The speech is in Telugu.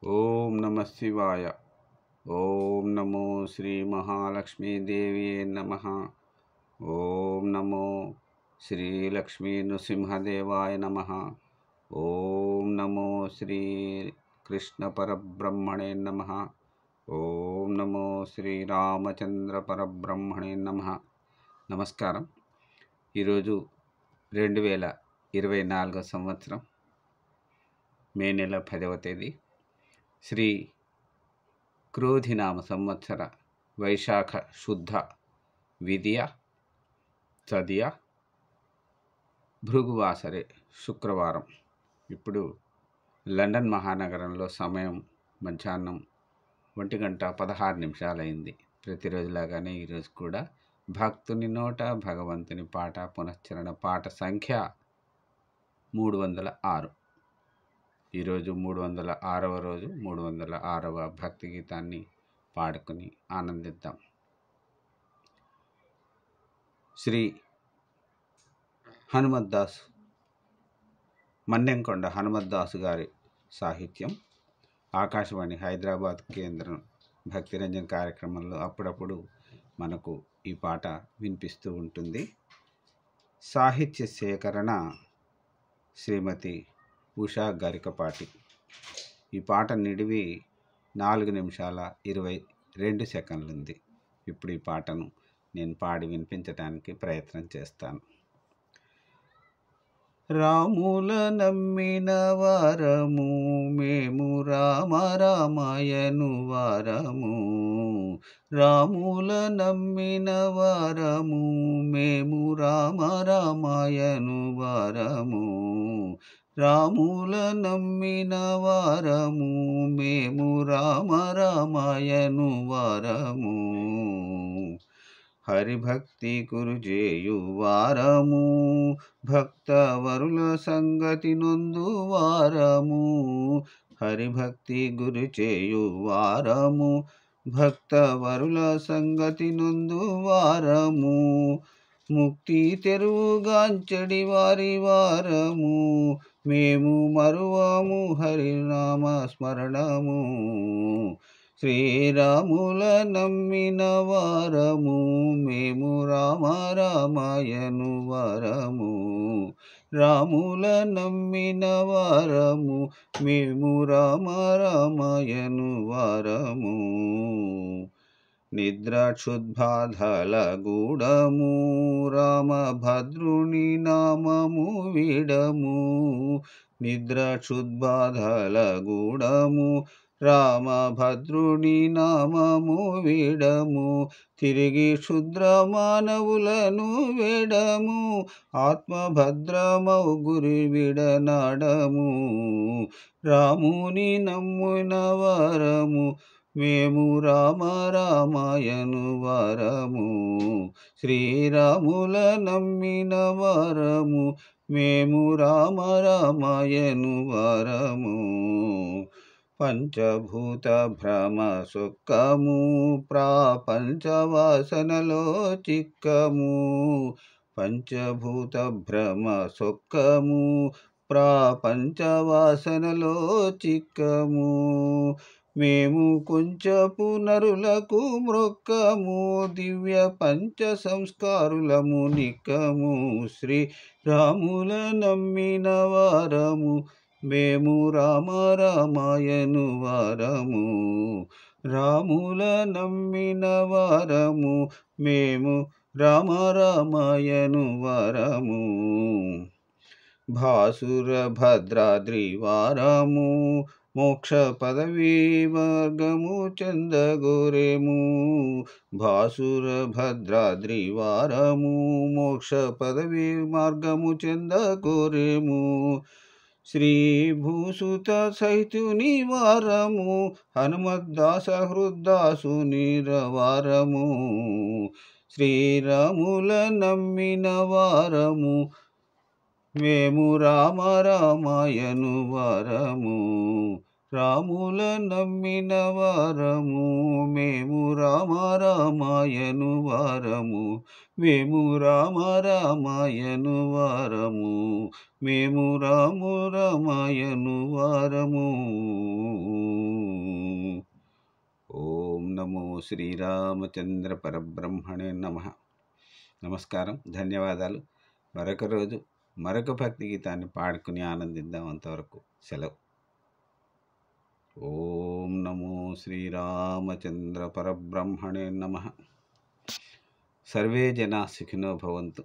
ఓం నమ శివాయ. ఓం నమో శ్రీ మహాలక్ష్మీ దేవి నమ. ఓం నమో శ్రీ లక్ష్మీ నృసింహదేవాయ నమ. ఓం నమో శ్రీ కృష్ణ పరబ్రహ్మణే నమ. ఓం నమో శ్రీ రామచంద్ర పరబ్రహ్మణే నమ. నమస్కారం. ఈరోజు 2024 సంవత్సరం మే నెల 10వ తేదీ, శ్రీ క్రోధినామ సంవత్సర వైశాఖ శుద్ధ విదియ తదియ భృగువాసరే శుక్రవారం. ఇప్పుడు లండన్ మహానగరంలో సమయం మధ్యాహ్నం 1:16 అయింది. ప్రతిరోజులాగానే ఈరోజు కూడా భక్తుని నోట భగవంతుని పాట పునశ్చరణ పాట సంఖ్య 306. ఈరోజు 306వ రోజు. 306వ భక్తి గీతాన్ని పాడుకుని ఆనందిద్దాం. శ్రీ హనుమద్దాస్, మన్నెంకొండ హనుమద్దాసు గారి సాహిత్యం. ఆకాశవాణి హైదరాబాద్ కేంద్రం భక్తిరంజన్ కార్యక్రమంలో అప్పుడప్పుడు మనకు ఈ పాట వినిపిస్తూ ఉంటుంది. సాహిత్య సేకరణ శ్రీమతి ఉషా గరికపాటి. ఈ పాట నిడివి 4 నిమిషాల 22 సెకండ్లు ఉంది. ఇప్పుడు ఈ పాటను నేను పాడి వినిపించడానికి ప్రయత్నం చేస్తాను. రాముల నమ్మిన వారము మేము, రామ రామాయను వారము. రాముల నమ్మిన వారము మేము, రామ రామాయను వారము. రాముల నమ్మిన వారము మేము, రామ రామాయను వారము. హరిభక్తి కురుజేయు వారము, భక్తవరుల సంగతి నొందు వారము. హరిభక్తి గురు చేయు వారము, భక్తవరుల సంగతి నొందు వారము. ముక్తి తెరువుగాంచడి వారి వారము మేము, మరువము హరినామ స్మరణము. శ్రీరాముల నమ్మిన వారము మేము, రామ రామాయను వారము. రాముల నమ్మిన వారము మేము, రామ రామాయను వారము. నిద్రాక్షుద్బాధల గూడము, రామభద్రుని నామము విడము. నిద్రాక్షుద్బాధల గూడము, రామభద్రుని నామము విడము. తిరిగి క్షుద్ర మానవులను విడము, ఆత్మభద్రమౌ గురి విడనాడము. రాముని నమ్మున వారము మేము, రామ రామాయను వారము. శ్రీరాముల నమ్మిన వారము మేము, రామ రామాయను వారము. పంచభూత భ్రమ సొక్కము, ప్రాపంచవాసనలో చిక్కము. పంచభూత భ్రమ సొక్కము, ప్రాపంచవాసనలో చిక్కము. మేము కొంచెపు నరులకు మ్రొక్కము, దివ్య పంచ సంస్కారులము నిక్కము. శ్రీ రాముల నమ్మిన వారము మేము, రామ రామాయను వారము. రాముల నమ్మిన వారము మేము, రామ రామాయను వారము. భాసుర భద్రాద్రి వారము, మోక్ష పదవీ మార్గము చెందగోరేము. భాసుర భద్రాద్రి వారము, మోక్ష పదవీ మార్గము చెందగోరేము. శ్రీ భూసుత సహితుని వారము, హనుమద్దాస హృద్దాసుని వారము. శ్రీరాముల నమ్మిన వారము మేము, రామ రామాయను వారము. రాముల నమ్మిన వారము మేము, రామ రామాయను వారము. మేము రామ రామాయను వారము. మేము రామ రామాయను వారము. శ్రీరామచంద్ర పరబ్రహ్మణే నమః. నమస్కారం, ధన్యవాదాలు. మరొక రోజు మరొక భక్తి గీతాన్ని పాడుకుని ఆనందిద్దాం. అంతవరకు సెలవు. ఓం నమో శ్రీరామచంద్ర పరబ్రహ్మణే నమః. సర్వే జనా సుఖినో భవంతు.